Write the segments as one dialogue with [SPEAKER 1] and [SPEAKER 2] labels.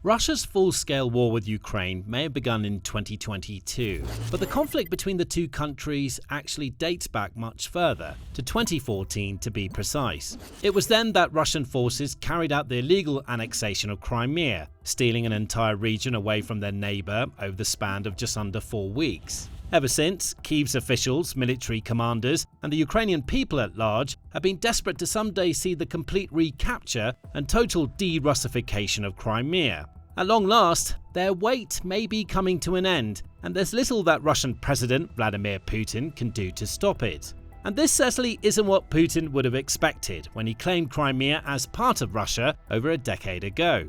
[SPEAKER 1] Russia's full-scale war with Ukraine may have begun in 2022, but the conflict between the two countries actually dates back much further, to 2014 to be precise. It was then that Russian forces carried out the illegal annexation of Crimea, stealing an entire region away from their neighbour over the span of just under 4 weeks. Ever since, Kyiv's officials, military commanders, and the Ukrainian people at large have been desperate to someday see the complete recapture and total de-Russification of Crimea. At long last, their wait may be coming to an end, and there's little that Russian President Vladimir Putin can do to stop it. And this certainly isn't what Putin would have expected when he claimed Crimea as part of Russia over a decade ago.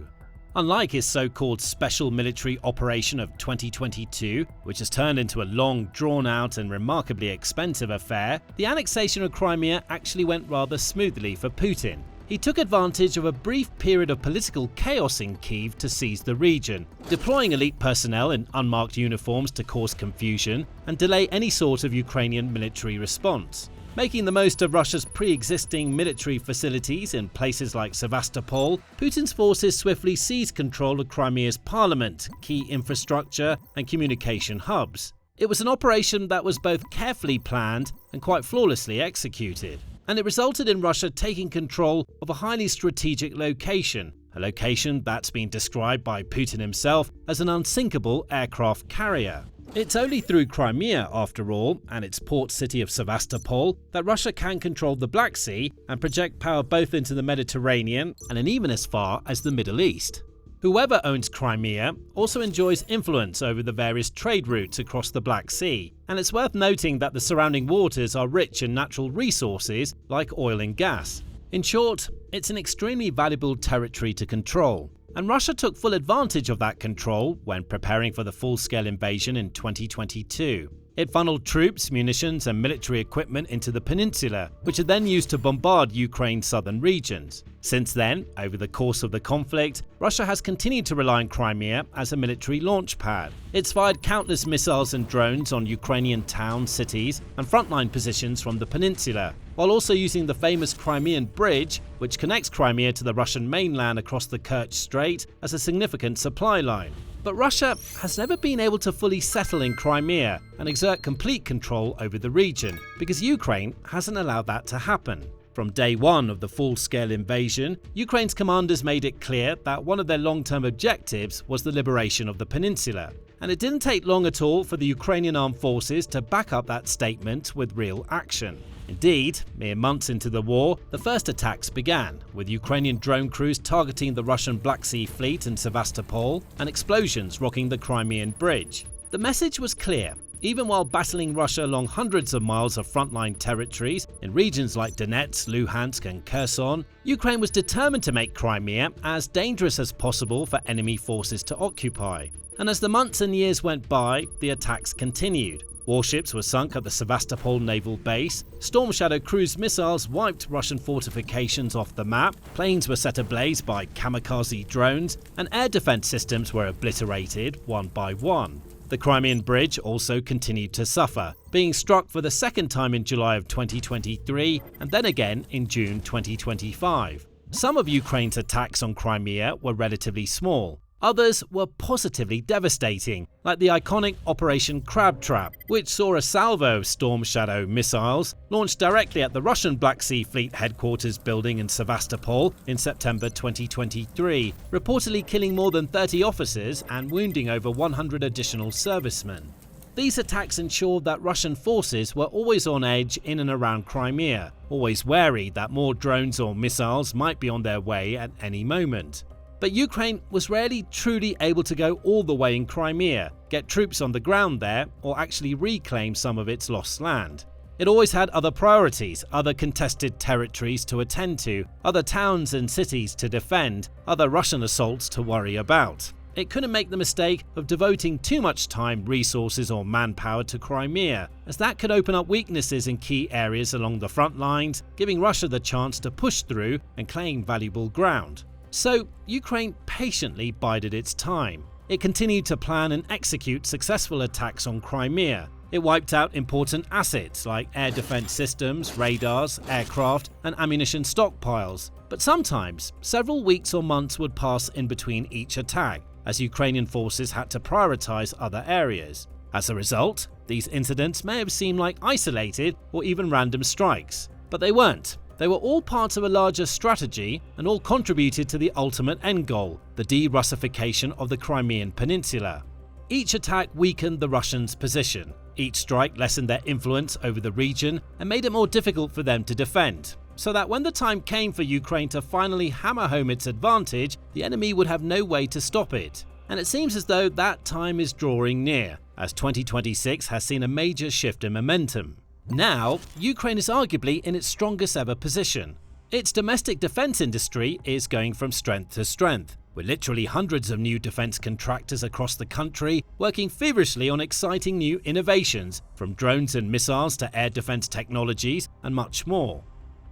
[SPEAKER 1] Unlike his so-called special military operation of 2022, which has turned into a long, drawn-out and remarkably expensive affair, the annexation of Crimea actually went rather smoothly for Putin. He took advantage of a brief period of political chaos in Kyiv to seize the region, deploying elite personnel in unmarked uniforms to cause confusion and delay any sort of Ukrainian military response. Making the most of Russia's pre-existing military facilities in places like Sevastopol, Putin's forces swiftly seized control of Crimea's parliament, key infrastructure and communication hubs. It was an operation that was both carefully planned and quite flawlessly executed. And it resulted in Russia taking control of a highly strategic location, a location that's been described by Putin himself as an unsinkable aircraft carrier. It's only through Crimea, after all, and its port city of Sevastopol, that Russia can control the Black Sea and project power both into the Mediterranean and even as far as the Middle East. Whoever owns Crimea also enjoys influence over the various trade routes across the Black Sea, and it's worth noting that the surrounding waters are rich in natural resources like oil and gas. In short, it's an extremely valuable territory to control, and Russia took full advantage of that control when preparing for the full-scale invasion in 2022. It funneled troops, munitions and military equipment into the peninsula, which are then used to bombard Ukraine's southern regions. Since then, over the course of the conflict, Russia has continued to rely on Crimea as a military launch pad. It's fired countless missiles and drones on Ukrainian towns, cities and frontline positions from the peninsula, while also using the famous Crimean Bridge, which connects Crimea to the Russian mainland across the Kerch Strait, as a significant supply line. But Russia has never been able to fully settle in Crimea and exert complete control over the region, because Ukraine hasn't allowed that to happen. From day one of the full-scale invasion, Ukraine's commanders made it clear that one of their long-term objectives was the liberation of the peninsula. And it didn't take long at all for the Ukrainian armed forces to back up that statement with real action. Indeed, mere months into the war, the first attacks began, with Ukrainian drone crews targeting the Russian Black Sea Fleet in Sevastopol and explosions rocking the Crimean Bridge. The message was clear. Even while battling Russia along hundreds of miles of frontline territories in regions like Donetsk, Luhansk and Kherson, Ukraine was determined to make Crimea as dangerous as possible for enemy forces to occupy. And as the months and years went by, the attacks continued. Warships were sunk at the Sevastopol naval base, Storm Shadow cruise missiles wiped Russian fortifications off the map, planes were set ablaze by kamikaze drones, and air defense systems were obliterated one by one. The Crimean Bridge also continued to suffer, being struck for the second time in July of 2023 and then again in June 2025. Some of Ukraine's attacks on Crimea were relatively small. Others were positively devastating, like the iconic Operation Crab Trap, which saw a salvo of Storm Shadow missiles launched directly at the Russian Black Sea Fleet headquarters building in Sevastopol in September 2023, reportedly killing more than 30 officers and wounding over 100 additional servicemen. These attacks ensured that Russian forces were always on edge in and around Crimea, always wary that more drones or missiles might be on their way at any moment. But Ukraine was rarely truly able to go all the way in Crimea, get troops on the ground there, or actually reclaim some of its lost land. It always had other priorities, other contested territories to attend to, other towns and cities to defend, other Russian assaults to worry about. It couldn't make the mistake of devoting too much time, resources or manpower to Crimea, as that could open up weaknesses in key areas along the front lines, giving Russia the chance to push through and claim valuable ground. So, Ukraine patiently bided its time. It continued to plan and execute successful attacks on Crimea, It wiped out important assets like air defense systems, radars, aircraft, and ammunition stockpiles. But sometimes, several weeks or months would pass in between each attack, as Ukrainian forces had to prioritize other areas. As a result, these incidents may have seemed like isolated or even random strikes, but they weren't. They were all part of a larger strategy and all contributed to the ultimate end goal, the de-Russification of the Crimean Peninsula. Each attack weakened the Russians' position. Each strike lessened their influence over the region and made it more difficult for them to defend, so that when the time came for Ukraine to finally hammer home its advantage, the enemy would have no way to stop it. And it seems as though that time is drawing near, as 2026 has seen a major shift in momentum. Now, Ukraine is arguably in its strongest ever position. Its domestic defense industry is going from strength to strength, with literally hundreds of new defense contractors across the country working feverishly on exciting new innovations, from drones and missiles to air defense technologies and much more.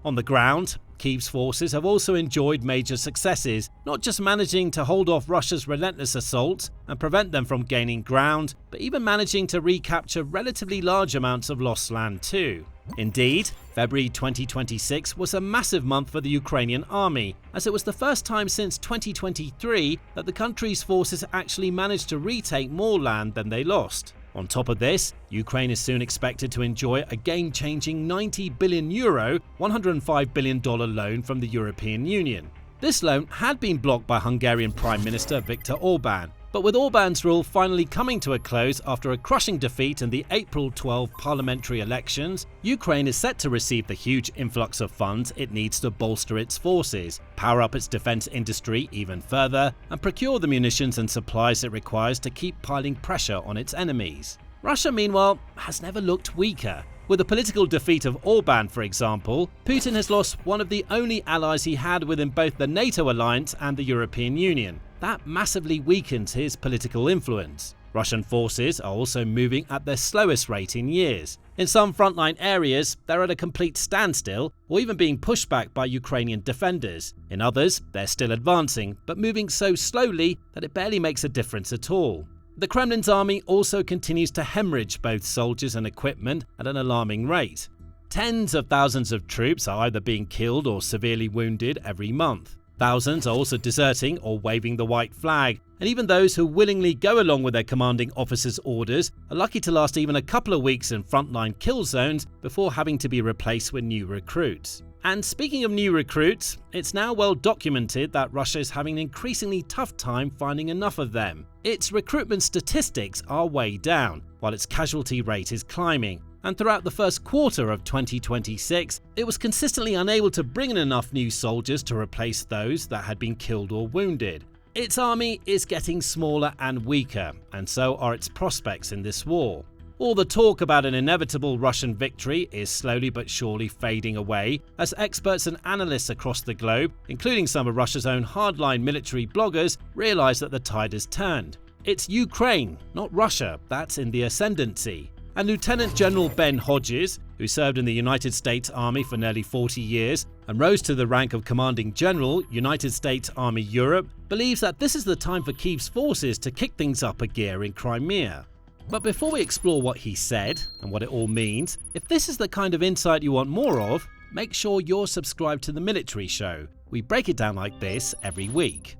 [SPEAKER 1] On the ground, Kyiv's forces have also enjoyed major successes, not just managing to hold off Russia's relentless assaults and prevent them from gaining ground, but even managing to recapture relatively large amounts of lost land too. Indeed, February 2026 was a massive month for the Ukrainian army, as it was the first time since 2023 that the country's forces actually managed to retake more land than they lost. On top of this, Ukraine is soon expected to enjoy a game-changing €90 billion, $105 billion loan from the European Union. This loan had been blocked by Hungarian Prime Minister Viktor Orbán, but with Orbán's rule finally coming to a close after a crushing defeat in the April 12 parliamentary elections, Ukraine is set to receive the huge influx of funds it needs to bolster its forces, power up its defense industry even further, and procure the munitions and supplies it requires to keep piling pressure on its enemies. Russia, meanwhile, has never looked weaker. With the political defeat of Orbán, for example, Putin has lost one of the only allies he had within both the NATO alliance and the European Union. That massively weakens his political influence. Russian forces are also moving at their slowest rate in years. In some frontline areas, they're at a complete standstill or even being pushed back by Ukrainian defenders. In others, they're still advancing, but moving so slowly that it barely makes a difference at all. The Kremlin's army also continues to hemorrhage both soldiers and equipment at an alarming rate. Tens of thousands of troops are either being killed or severely wounded every month. Thousands are also deserting or waving the white flag, and even those who willingly go along with their commanding officer's orders are lucky to last even a couple of weeks in frontline kill zones before having to be replaced with new recruits. And speaking of new recruits, it's now well documented that Russia is having an increasingly tough time finding enough of them. Its recruitment statistics are way down, while its casualty rate is climbing. And throughout the first quarter of 2026, it was consistently unable to bring in enough new soldiers to replace those that had been killed or wounded. Its army is getting smaller and weaker, and so are its prospects in this war. All the talk about an inevitable Russian victory is slowly but surely fading away as experts and analysts across the globe, including some of Russia's own hardline military bloggers, realize that the tide has turned. It's Ukraine, not Russia, that's in the ascendancy. And Lieutenant General Ben Hodges, who served in the United States Army for nearly 40 years and rose to the rank of Commanding General, United States Army Europe, believes that this is the time for Kyiv's forces to kick things up a gear in Crimea. But before we explore what he said and what it all means, if this is the kind of insight you want more of, make sure you're subscribed to the Military Show. We break it down like this every week.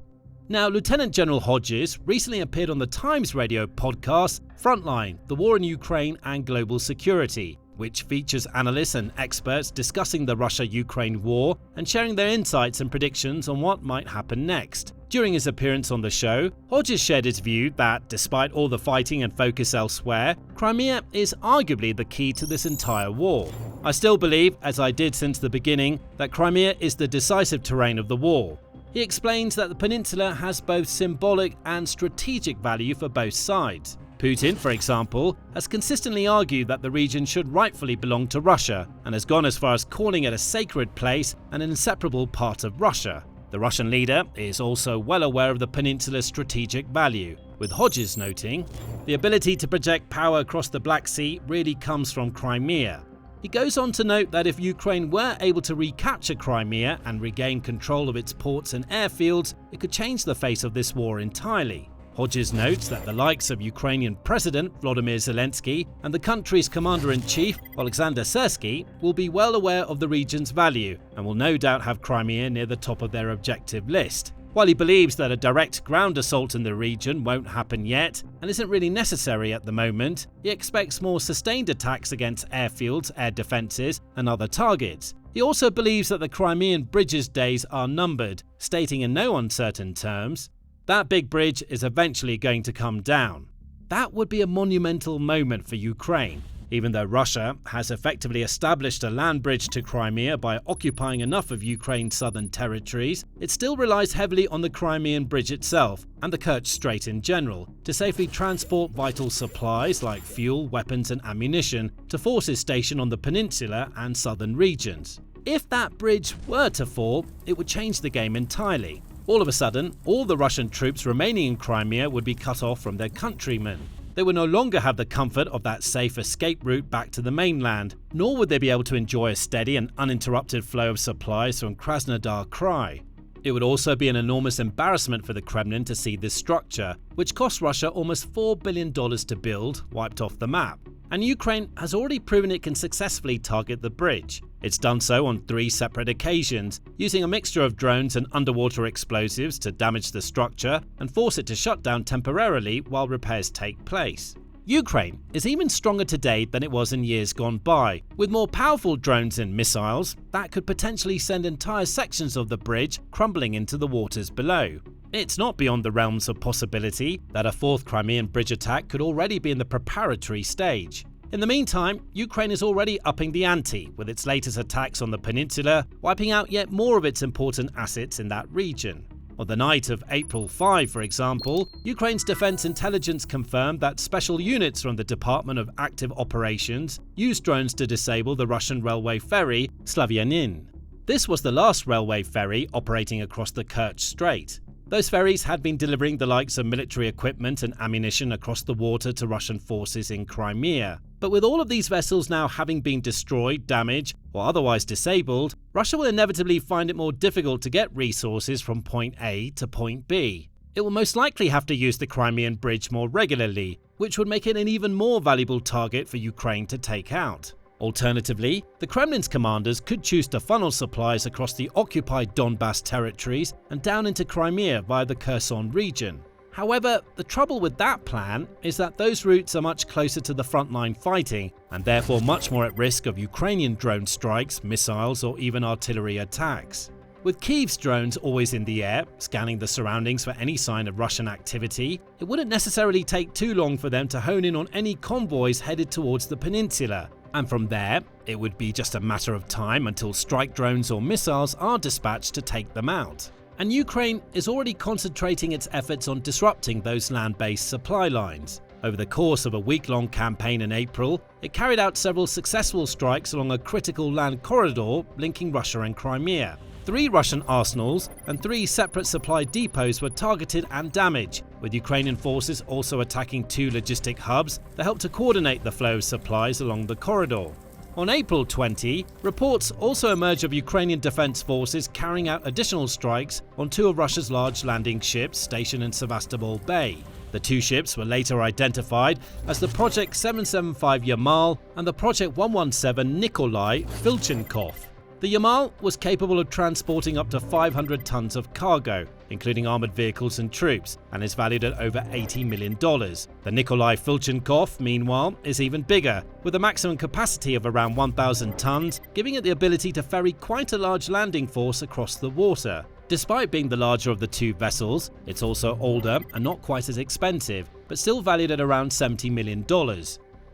[SPEAKER 1] Now, Lieutenant General Hodges recently appeared on the Times radio podcast Frontline, the War in Ukraine and Global Security, which features analysts and experts discussing the Russia-Ukraine war and sharing their insights and predictions on what might happen next. During his appearance on the show, Hodges shared his view that, despite all the fighting and focus elsewhere, Crimea is arguably the key to this entire war. I still believe, as I did since the beginning, that Crimea is the decisive terrain of the war. He explains that the peninsula has both symbolic and strategic value for both sides. Putin, for example, has consistently argued that the region should rightfully belong to Russia and has gone as far as calling it a sacred place and an inseparable part of Russia. The Russian leader is also well aware of the peninsula's strategic value, with Hodges noting, "The ability to project power across the Black Sea really comes from Crimea." He goes on to note that if Ukraine were able to recapture Crimea and regain control of its ports and airfields, it could change the face of this war entirely. Hodges notes that the likes of Ukrainian President Vladimir Zelensky and the country's Commander-in-Chief Alexander Syrsky will be well aware of the region's value and will no doubt have Crimea near the top of their objective list. While he believes that a direct ground assault in the region won't happen yet and isn't really necessary at the moment, he expects more sustained attacks against airfields, air defences and other targets. He also believes that the Crimean Bridge's days are numbered, stating in no uncertain terms, "That big bridge is eventually going to come down." That would be a monumental moment for Ukraine. Even though Russia has effectively established a land bridge to Crimea by occupying enough of Ukraine's southern territories, it still relies heavily on the Crimean Bridge itself and the Kerch Strait in general to safely transport vital supplies like fuel, weapons and ammunition to forces stationed on the peninsula and southern regions. If that bridge were to fall, it would change the game entirely. All of a sudden, all the Russian troops remaining in Crimea would be cut off from their countrymen. They would no longer have the comfort of that safe escape route back to the mainland, nor would they be able to enjoy a steady and uninterrupted flow of supplies from Krasnodar Krai. It would also be an enormous embarrassment for the Kremlin to see this structure, which cost Russia almost $4 billion to build, wiped off the map. And Ukraine has already proven it can successfully target the bridge. It's done so on 3 separate occasions, using a mixture of drones and underwater explosives to damage the structure and force it to shut down temporarily while repairs take place. Ukraine is even stronger today than it was in years gone by, with more powerful drones and missiles that could potentially send entire sections of the bridge crumbling into the waters below. It's not beyond the realms of possibility that a 4th Crimean Bridge attack could already be in the preparatory stage. In the meantime, Ukraine is already upping the ante with its latest attacks on the peninsula, wiping out yet more of its important assets in that region. On the night of April 5, for example, Ukraine's defense intelligence confirmed that special units from the Department of Active Operations used drones to disable the Russian railway ferry Slavyanin. This was the last railway ferry operating across the Kerch Strait. Those ferries had been delivering the likes of military equipment and ammunition across the water to Russian forces in Crimea. But with all of these vessels now having been destroyed, damaged, or otherwise disabled, Russia will inevitably find it more difficult to get resources from point A to point B. It will most likely have to use the Crimean Bridge more regularly, which would make it an even more valuable target for Ukraine to take out. Alternatively, the Kremlin's commanders could choose to funnel supplies across the occupied Donbas territories and down into Crimea via the Kherson region. However, the trouble with that plan is that those routes are much closer to the frontline fighting and therefore much more at risk of Ukrainian drone strikes, missiles or even artillery attacks. With Kyiv's drones always in the air, scanning the surroundings for any sign of Russian activity, it wouldn't necessarily take too long for them to hone in on any convoys headed towards the peninsula. And from there, it would be just a matter of time until strike drones or missiles are dispatched to take them out. And Ukraine is already concentrating its efforts on disrupting those land-based supply lines. Over the course of a week-long campaign in April, it carried out several successful strikes along a critical land corridor linking Russia and Crimea. 3 Russian arsenals and 3 separate supply depots were targeted and damaged, with Ukrainian forces also attacking 2 logistic hubs that helped to coordinate the flow of supplies along the corridor. On April 20, reports also emerged of Ukrainian defense forces carrying out additional strikes on 2 of Russia's large landing ships stationed in Sevastopol Bay. The 2 ships were later identified as the Project 775 Yamal and the Project 117 Nikolai Filchenkov. The Yamal was capable of transporting up to 500 tons of cargo, including armoured vehicles and troops, and is valued at over $80 million. The Nikolai Filchenkov, meanwhile, is even bigger, with a maximum capacity of around 1,000 tons, giving it the ability to ferry quite a large landing force across the water. Despite being the larger of the 2 vessels, it's also older and not quite as expensive, but still valued at around $70 million.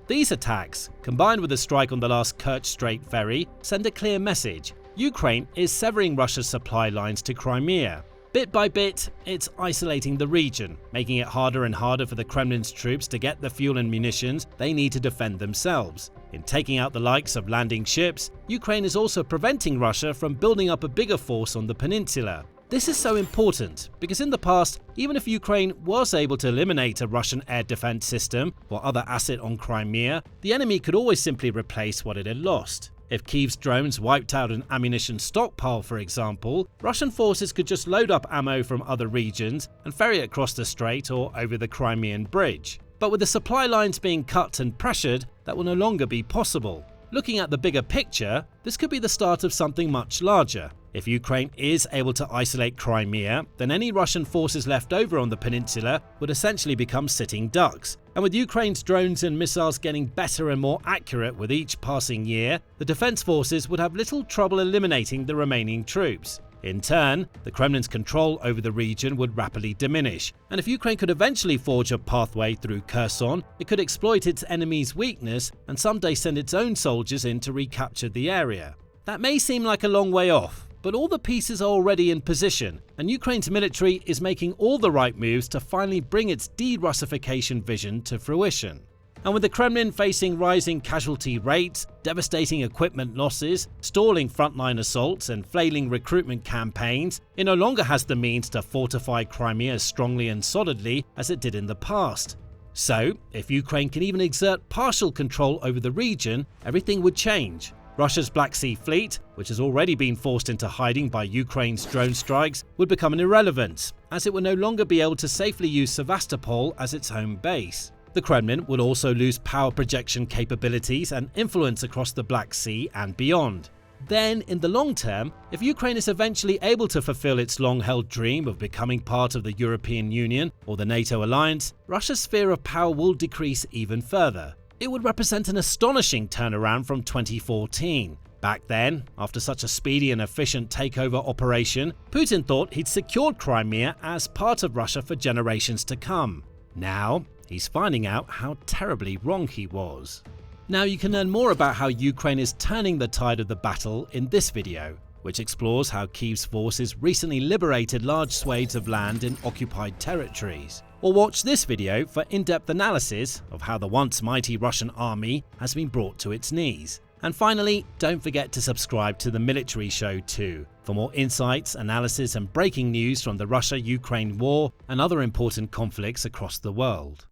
[SPEAKER 1] These attacks, combined with a strike on the last Kerch Strait ferry, send a clear message. Ukraine is severing Russia's supply lines to Crimea. Bit by bit, it's isolating the region, making it harder and harder for the Kremlin's troops to get the fuel and munitions they need to defend themselves. In taking out the likes of landing ships, Ukraine is also preventing Russia from building up a bigger force on the peninsula. This is so important because in the past, even if Ukraine was able to eliminate a Russian air defense system or other asset on Crimea, the enemy could always simply replace what it had lost. If Kyiv's drones wiped out an ammunition stockpile, for example, Russian forces could just load up ammo from other regions and ferry it across the strait or over the Crimean Bridge. But with the supply lines being cut and pressured, that will no longer be possible. Looking at the bigger picture, this could be the start of something much larger. If Ukraine is able to isolate Crimea, then any Russian forces left over on the peninsula would essentially become sitting ducks. And with Ukraine's drones and missiles getting better and more accurate with each passing year, the defense forces would have little trouble eliminating the remaining troops. In turn, the Kremlin's control over the region would rapidly diminish, and if Ukraine could eventually forge a pathway through Kherson, it could exploit its enemy's weakness and someday send its own soldiers in to recapture the area. That may seem like a long way off, but all the pieces are already in position, and Ukraine's military is making all the right moves to finally bring its de-Russification vision to fruition. And with the Kremlin facing rising casualty rates, devastating equipment losses, stalling frontline assaults and flailing recruitment campaigns, it no longer has the means to fortify Crimea as strongly and solidly as it did in the past. So, if Ukraine can even exert partial control over the region, everything would change. Russia's Black Sea Fleet, which has already been forced into hiding by Ukraine's drone strikes, would become an irrelevance, as it would no longer be able to safely use Sevastopol as its home base. The Kremlin would also lose power projection capabilities and influence across the Black Sea and beyond. Then, in the long term, if Ukraine is eventually able to fulfill its long-held dream of becoming part of the European Union or the NATO alliance, Russia's sphere of power will decrease even further. It would represent an astonishing turnaround from 2014. Back then, after such a speedy and efficient takeover operation, Putin thought he'd secured Crimea as part of Russia for generations to come. Now, he's finding out how terribly wrong he was. Now you can learn more about how Ukraine is turning the tide of the battle in this video, which explores how Kyiv's forces recently liberated large swathes of land in occupied territories. Or watch this video for in-depth analysis of how the once mighty Russian army has been brought to its knees. And finally, don't forget to subscribe to the Military Show too, for more insights, analysis and breaking news from the Russia-Ukraine war and other important conflicts across the world.